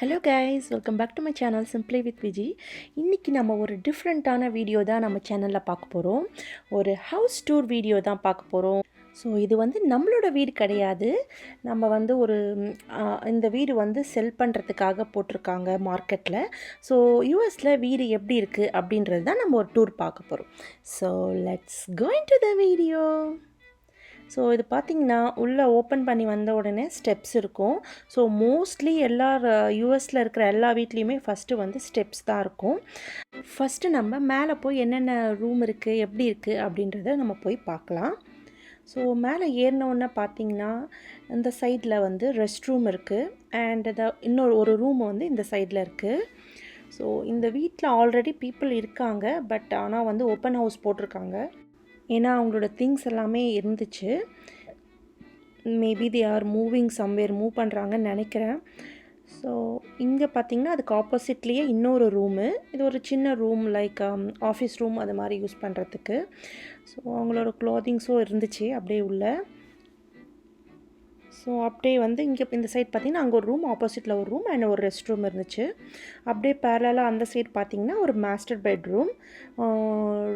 Hello guys, welcome back to my channel Simply with Viji. இன்னைக்கு நம்ம ஒரு டிஃப்ரெண்ட்டான வீடியோ தான் நம்ம சேனலில் பார்க்க போகிறோம். ஒரு ஹவுஸ் டூர் வீடியோ தான் பார்க்க போகிறோம். ஸோ இது வந்து நம்மளோட வீடு கிடையாது. நம்ம வந்து இந்த வீடு வந்து செல் பண்ணுறதுக்காக போட்டிருக்காங்க மார்க்கெட்டில். ஸோ யூஎஸில் வீடு எப்படி இருக்குது அப்படின்றது தான் நம்ம ஒரு டூர் பார்க்க போகிறோம். So let's go into the video. So இது பார்த்திங்கன்னா உள்ளே ஓப்பன் பண்ணி வந்த உடனே ஸ்டெப்ஸ் இருக்கும். ஸோ மோஸ்ட்லி யூஎஸில் இருக்கிற எல்லா வீட்லேயுமே ஃபஸ்ட்டு வந்து ஸ்டெப்ஸ் தான் இருக்கும். ஃபஸ்ட்டு நம்ம மேலே போய் என்னென்ன ரூம் இருக்குது எப்படி இருக்குது அப்படின்றத நம்ம போய் பார்க்கலாம். ஸோ மேலே ஏறினோடனே பார்த்திங்கன்னா இந்த சைடில் வந்து ரெஸ்ட் ரூம் இருக்குது அண்ட் இன்னொரு ஒரு ரூம் வந்து இந்த சைடில் இருக்குது. ஸோ இந்த வீட்டில் ஆல்ரெடி பீப்புள் இருக்காங்க, பட் ஆனால் வந்து ஓப்பன் ஹவுஸ் போட்டிருக்காங்க. ஏன்னா அவங்களோட திங்ஸ் எல்லாமே இருந்துச்சு. மேபி தே ஆர் மூவ் பண்ணுறாங்கன்னு நினைக்கிறேன். ஸோ இங்கே பார்த்திங்கன்னா அதுக்கு ஆப்போசிட்லேயே இன்னொரு ரூமு. இது ஒரு சின்ன ரூம், லைக் ஆஃபீஸ் ரூம் அது மாதிரி யூஸ் பண்ணுறதுக்கு. ஸோ அவங்களோட க்ளாத்திங்ஸும் இருந்துச்சு அப்படியே உள்ள. ஸோ அப்படியே வந்து இங்கே இந்த சைட் பார்த்திங்கன்னா அங்கே ஒரு ரூம், ஆப்போசிட்டில் ஒரு ரூம் அண்ட் ஒரு ரெஸ்ட் ரூம் இருந்துச்சு. அப்படியே பேரலாக அந்த சைட் பார்த்திங்கன்னா ஒரு மாஸ்டர் பெட்ரூம்.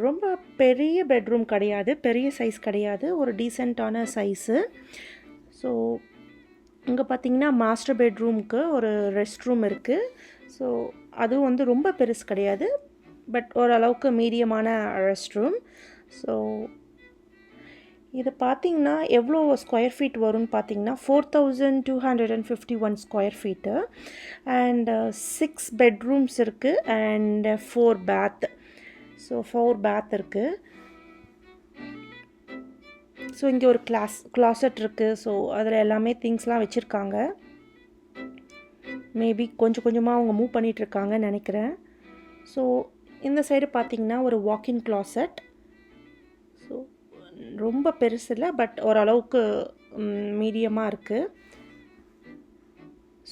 ரொம்ப பெரிய பெட்ரூம் கிடையாது, பெரிய சைஸ் கிடையாது, ஒரு டீசெண்டான சைஸு. ஸோ இங்கே பார்த்திங்கன்னா மாஸ்டர் பெட்ரூமுக்கு ஒரு ரெஸ்ட் ரூம் இருக்குது. ஸோ அதுவும் வந்து ரொம்ப பெருசு கிடையாது, பட் ஓரளவுக்கு மீடியமான ரெஸ்ட் ரூம். ஸோ இது பார்த்திங்கன்னா எவ்வளோ ஸ்கொயர் ஃபீட் வரும்னு பார்த்திங்கன்னா 4251 ஸ்கொயர் ஃபீட்டு அண்ட் 6 பெட்ரூம்ஸ் இருக்குது அண்ட் 4 பேத். ஸோ 4 பேத் இருக்குது. ஸோ இங்கே ஒரு கிளாசட் இருக்குது. ஸோ அதில் எல்லாமே திங்ஸ்லாம் வச்சுருக்காங்க. மேபி கொஞ்சம் கொஞ்சமாக அவங்க மூவ் பண்ணிகிட்ருக்காங்கன்னு நினைக்கிறேன். ஸோ இந்த சைடு பார்த்திங்கன்னா ஒரு வாக்கின் கிளாசட். ஸோ ரொம்ப பெருசு இல்லை, பட் ஓரளவுக்கு மீடியமாக இருக்குது.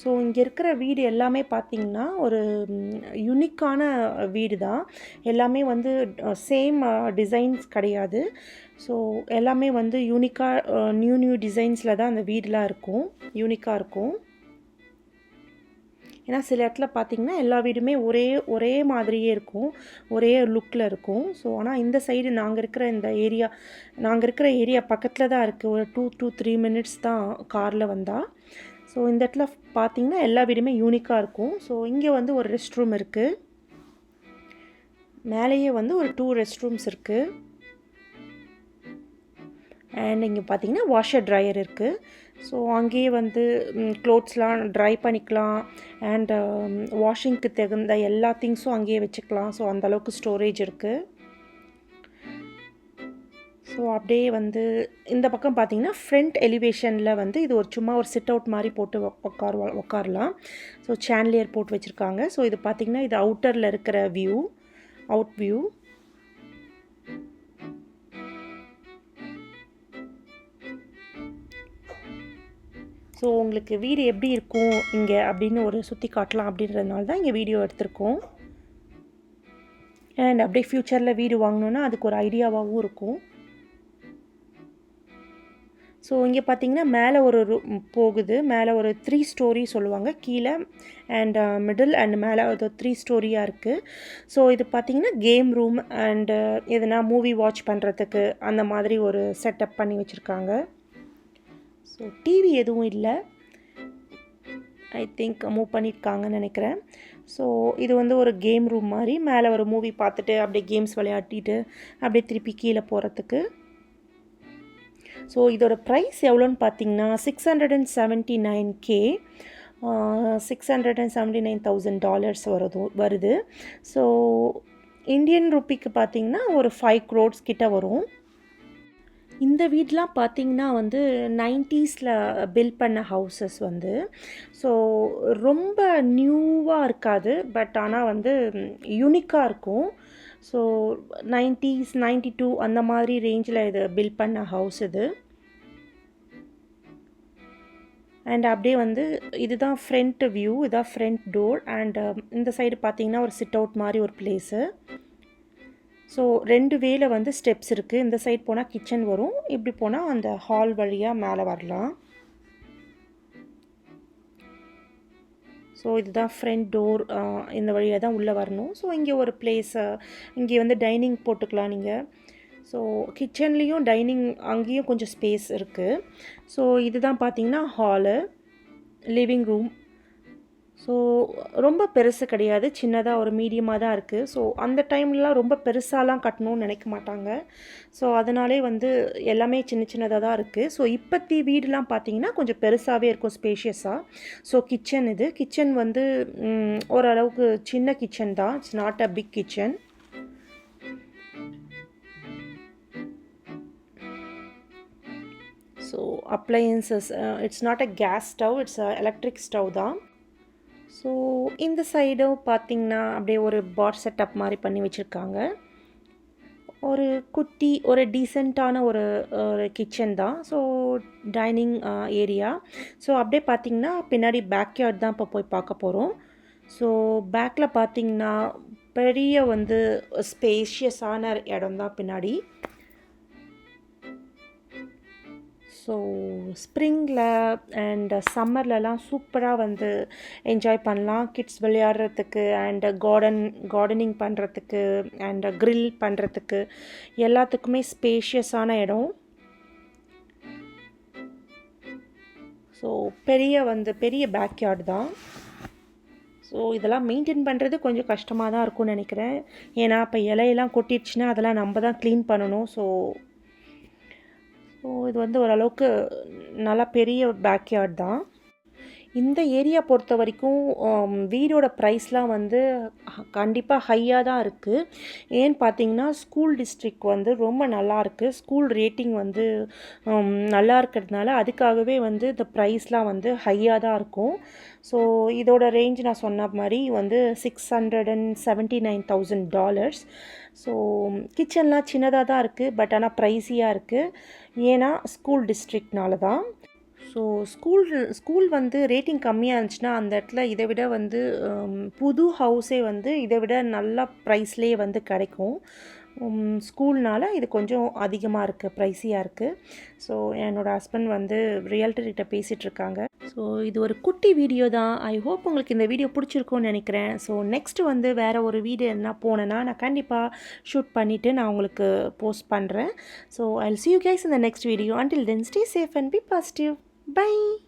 ஸோ இங்கே இருக்கிற வீடு எல்லாமே பார்த்திங்கன்னா ஒரு யூனிக்கான வீடு தான். எல்லாமே வந்து சேம் டிசைன்ஸ் கிடையாது. ஸோ எல்லாமே வந்து யூனிக்காக நியூ டிசைன்ஸில் தான் அந்த வீடெலாம் இருக்கும், யூனிக்காக இருக்கும். ஏன்னா சில இடத்துல பார்த்திங்கன்னா எல்லா வீடுமே ஒரே மாதிரியே இருக்கும், ஒரே லுக்கில் இருக்கும். ஸோ ஆனால் இந்த சைடு நாங்கள் இருக்கிற ஏரியா பக்கத்தில் தான் இருக்குது. ஒரு 2 to 3 மினிட்ஸ் தான் காரில் வந்தால். ஸோ இந்த இடத்துல பார்த்திங்கன்னா எல்லா வீடுமே யூனிக்காக இருக்கும். ஸோ இங்கே வந்து ஒரு ரெஸ்ட் ரூம் இருக்குது. மேலேயே வந்து ஒரு 2 ரெஸ்ட் ரூம்ஸ் இருக்குது. அண்ட் இங்கே பார்த்திங்கன்னா வாஷர் ட்ரையர் இருக்குது. ஸோ அங்கேயே வந்து க்ளோத்ஸ்லாம் ட்ரை பண்ணிக்கலாம் அண்ட் வாஷிங்க்கு தகுந்த எல்லா திங்ஸும் அங்கேயே வச்சுக்கலாம். ஸோ அந்தளவுக்கு ஸ்டோரேஜ் இருக்குது. ஸோ அப்படியே வந்து இந்த பக்கம் பார்த்திங்கன்னா ஃப்ரண்ட் எலிவேஷனில் வந்து இது ஒரு சும்மா ஒரு சிட் அவுட் மாதிரி போட்டு உட்காரலாம். ஸோ சான்லியர் போட்டு வச்சுருக்காங்க. ஸோ இது பார்த்திங்கன்னா இது அவுட்டரில் இருக்கிற அவுட் வியூ. ஸோ உங்களுக்கு வீடு எப்படி இருக்கும் இங்கே அப்படின்னு ஒரு சுற்றி காட்டலாம் அப்படின்றதுனால தான் இங்கே வீடியோ எடுத்திருக்கோம். அண்ட் அப்படியே ஃப்யூச்சரில் வீடு வாங்கணுன்னா அதுக்கு ஒரு ஐடியாவாகவும் இருக்கும். ஸோ இங்கே பார்த்திங்கன்னா மேலே ஒரு போகுது. மேலே ஒரு 3 ஸ்டோரி சொல்லுவாங்க, கீழே அண்ட் மிடில் அண்ட் மேலே அது 3 ஸ்டோரியாக இருக்குது. ஸோ இது பார்த்திங்கன்னா கேம் ரூம் அண்டு எதுனா மூவி வாட்ச் பண்ணுறதுக்கு அந்த மாதிரி ஒரு செட்டப் பண்ணி வச்சுருக்காங்க. ஸோ டிவி எதுவும் இல்லை, ஐ திங்க் மூவ் பண்ணியிருக்காங்கன்னு நினைக்கிறேன். ஸோ இது வந்து ஒரு கேம் ரூம் மாதிரி, மேலே ஒரு மூவி பார்த்துட்டு அப்படியே கேம்ஸ் விளையாட்டிட்டு அப்படியே திருப்பி கீழே போகிறதுக்கு. ஸோ இதோட ப்ரைஸ் எவ்வளோன்னு பார்த்தீங்கன்னா $679K, $679,000 வருது. ஸோ இந்தியன் ரூபிக்கு பார்த்திங்கன்னா ஒரு 5 crores கிட்ட வரும். இந்த வீடெலாம் பார்த்திங்கன்னா வந்து 90s பில்ட் பண்ண ஹவுசஸ் வந்து. ஸோ ரொம்ப நியூவாக இருக்காது, பட் ஆனால் வந்து யூனிக்காக இருக்கும். ஸோ 90s 92 அந்த மாதிரி ரேஞ்சில் இது பில்ட் பண்ண ஹவுஸ் இது. அண்ட் அப்படியே வந்து இதுதான் ஃப்ரண்ட் வியூ, இதுதான் ஃப்ரண்ட் டோர். அண்ட் இந்த சைடு பார்த்திங்கன்னா ஒரு சிட் அவுட் மாதிரி ஒரு பிளேஸு. ஸோ 2 வேல வந்து ஸ்டெப்ஸ் இருக்குது. இந்த சைட் போனால் கிச்சன் வரும், இப்படி போனால் அந்த ஹால் வழியாக மேலே வரலாம். ஸோ இதுதான் ஃப்ரண்ட் டோர். இந்த வழியாக தான் உள்ளே வரணும். ஸோ இங்கே ஒரு பிளேஸ், இங்கே வந்து டைனிங் போட்டுக்கலாம் நீங்கள். ஸோ கிச்சன்லேயும் டைனிங் அங்கேயும் கொஞ்சம் ஸ்பேஸ் இருக்குது. ஸோ இதுதான் பார்த்தீங்கன்னா ஹாலு, லிவிங் ரூம். ஸோ ரொம்ப பெருசு கிடையாது, சின்னதாக ஒரு மீடியமாக தான் இருக்குது. ஸோ அந்த டைம்லலாம் ரொம்ப பெருசாலாம் கட்டணும்னு நினைக்க மாட்டாங்க. ஸோ அதனாலே வந்து எல்லாமே சின்ன சின்னதாக தான் இருக்குது. ஸோ இப்போத்தி வீடுலாம் பார்த்தீங்கன்னா கொஞ்சம் பெருசாகவே இருக்கும், ஸ்பேஷியஸாக. ஸோ கிச்சன் இது. கிச்சன் வந்து ஓரளவுக்கு சின்ன கிச்சன் தான், it's not a big kitchen. So appliances, it's not a gas stove, it's a electric stove தான். ஸோ இந்த சைடும் பார்த்திங்கன்னா அப்படியே ஒரு பார் செட்டப் மாதிரி பண்ணி வச்சுருக்காங்க. ஒரு குட்டி ஒரு டீசெண்டான ஒரு ஒரு கிச்சன் தான். So dining area. ஸோ அப்படியே பார்த்திங்கன்னா பின்னாடி பேக்யார்ட் தான் இப்போ போய் பார்க்க போகிறோம். ஸோ பேக்கில் பார்த்திங்கன்னா பெரிய வந்து ஸ்பேஷியஸான இடம் தான் பின்னாடி. ஸோ ஸ்ப்ரிங்கில் அண்ட் சம்மர்லலாம் சூப்பராக வந்து என்ஜாய் பண்ணலாம், கிட்ஸ் விளையாடுறதுக்கு அண்ட் கார்டனிங் பண்ணுறதுக்கு அண்ட் க்ரில் பண்ணுறதுக்கு எல்லாத்துக்குமே ஸ்பேஷியஸான இடம். ஸோ பெரிய பேக்யார்டு தான். ஸோ இதெல்லாம் மெயின்டைன் பண்ணுறது கொஞ்சம் கஷ்டமாக தான் இருக்கும்னு நினைக்கிறேன். ஏன்னா இப்போ இலையெல்லாம் கொட்டிடுச்சுன்னா அதெல்லாம் நம்ம தான் க்ளீன் பண்ணணும். ஸோ இது வந்து ஓரளவுக்கு நல்லா பெரிய பேக்யார்ட் தான். இந்த ஏரியா பொறுத்த வரைக்கும் வீடோட ப்ரைஸ்லாம் வந்து கண்டிப்பாக ஹையாக தான் இருக்குது. ஏன்னு பார்த்தீங்கன்னா ஸ்கூல் டிஸ்ட்ரிக்ட் வந்து ரொம்ப நல்லாயிருக்கு, ஸ்கூல் ரேட்டிங் வந்து நல்லா இருக்கிறதுனால அதுக்காகவே வந்து இந்த ப்ரைஸ்லாம் வந்து ஹையாக தான் இருக்கும். ஸோ இதோட ரேஞ்ச் நான் சொன்ன மாதிரி வந்து $679,000. ஸோ கிச்சன்லாம் சின்னதாக தான் இருக்குது, பட் ஆனால் ப்ரைஸியாக இருக்குது. ஏன்னா ஸ்கூல் டிஸ்ட்ரிக்ட்னால தான். ஸோ ஸ்கூல் வந்து ரேட்டிங் கம்மியாக இருந்துச்சுன்னா அந்த இடத்துல இதை விட வந்து புது ஹவுஸே வந்து இதை விட நல்ல ப்ரைஸ்லேயே வந்து கிடைக்கும். ஸ்கூல்னால் இது கொஞ்சம் அதிகமாக இருக்குது, ப்ரைஸியாக இருக்குது. ஸோ என்னோடய ஹஸ்பண்ட் வந்து ரியல்டர்கிட்ட பேசிகிட்ருக்காங்க. ஸோ இது ஒரு குட்டி வீடியோ தான். ஐ ஹோப் உங்களுக்கு இந்த வீடியோ பிடிச்சிருக்கும்னு நினைக்கிறேன். ஸோ நெக்ஸ்ட்டு வந்து வேறு ஒரு வீடியோ என்ன போனேன்னா நான் கண்டிப்பாக ஷூட் பண்ணிவிட்டு நான் உங்களுக்கு போஸ்ட் பண்ணுறேன். So I will see you guys in the next video. Until then, stay safe and be positive. Bye.